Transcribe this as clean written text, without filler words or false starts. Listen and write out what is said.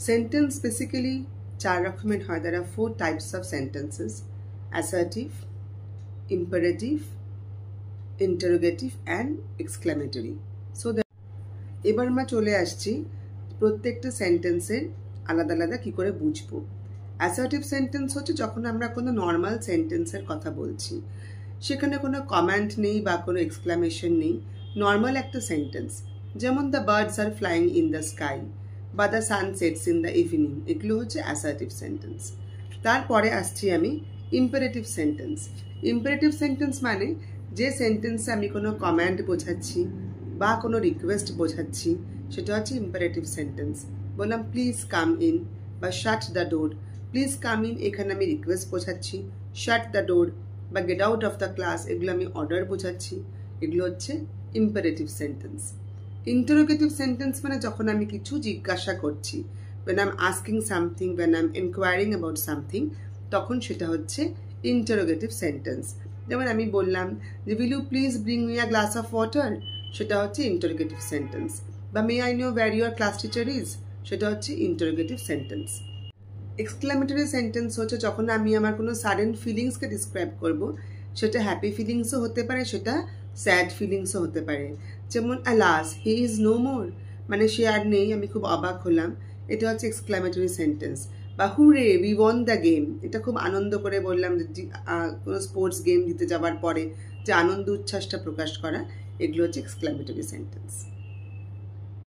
Sentence basically 4 রকমের হয়। There are 4 types of sentences: assertive, imperative, interrogative and exclamatory. So এবার আমরা চলে আসছি প্রত্যেকটা সেন্টেন্সের আলাদা আলাদা কি করে বুঝবো। অ্যাসার্টিভ সেন্টেন্স হচ্ছে যখন আমরা কোনো নর্মাল সেন্টেন্সের কথা বলছি, সেখানে কোনো কমেন্ট নেই বা কোনো এক্সক্লামেশন নেই, নর্মাল একটা সেন্টেন্স, যেমন the birds are flying in the sky বা the sun sets in the evening, এগুলো হচ্ছে অ্যাসার্টিভ সেন্টেন্স। তারপরে আসছি আমি ইম্পারেটিভ সেন্টেন্স। ইম্পারেটিভ সেন্টেন্স মানে যে সেন্টেন্সে আমি কোনো কমান্ড বোঝাচ্ছি বা কোনো রিকোয়েস্ট বোঝাচ্ছি, সেটা হচ্ছে ইম্পারেটিভ সেন্টেন্স। বললাম প্লিজ কাম ইন বা shut the door. Please come in এখানে আমি রিকোয়েস্ট বোঝাচ্ছি, শাট দ্য ডোর বা get out of the class এগুলো আমি অর্ডার বোঝাচ্ছি, এগুলো হচ্ছে ইম্পারেটিভ সেন্টেন্স। ইন্টারোগেটিভ সেন্টেন্স মানে যখন আমি কিছু জিজ্ঞাসা করছি, when I'm asking something, when I'm inquiring about something, তখন সেটা হচ্ছে ইন্টারোগেটিভ সেন্টেন্স। যেমন আমি বললাম যে will you please bring me a glass of water, সেটা হচ্ছে ইন্টারোগেটিভ সেন্টেন্স। বা may I know where your class teacher is, সেটা হচ্ছে ইন্টারোগেটিভ সেন্টেন্স। এক্সক্লামেটরি সেন্টেন্স হচ্ছে যখন আমি আমার কোনো সাডেন ফিলিংসকে ডিসক্রাইব করব, সেটা হ্যাপি ফিলিংসও হতে পারে, সেটা স্যাড ফিলিংসও হতে পারে। যেমন alas he is no more, মানে সে আর নেই, আমি খুব অবাক হলাম, এটা হচ্ছে এক্সক্লামেটরি সেন্টেন্স। বা হুরে উই ওয়ান দ্য গেম, এটা খুব আনন্দ করে বললাম যে কোনো স্পোর্টস গেম জিতে যাওয়ার পরে যে আনন্দ উচ্ছ্বাসটা প্রকাশ করা, এগুলো হচ্ছে এক্সক্লামেটরি সেন্টেন্স।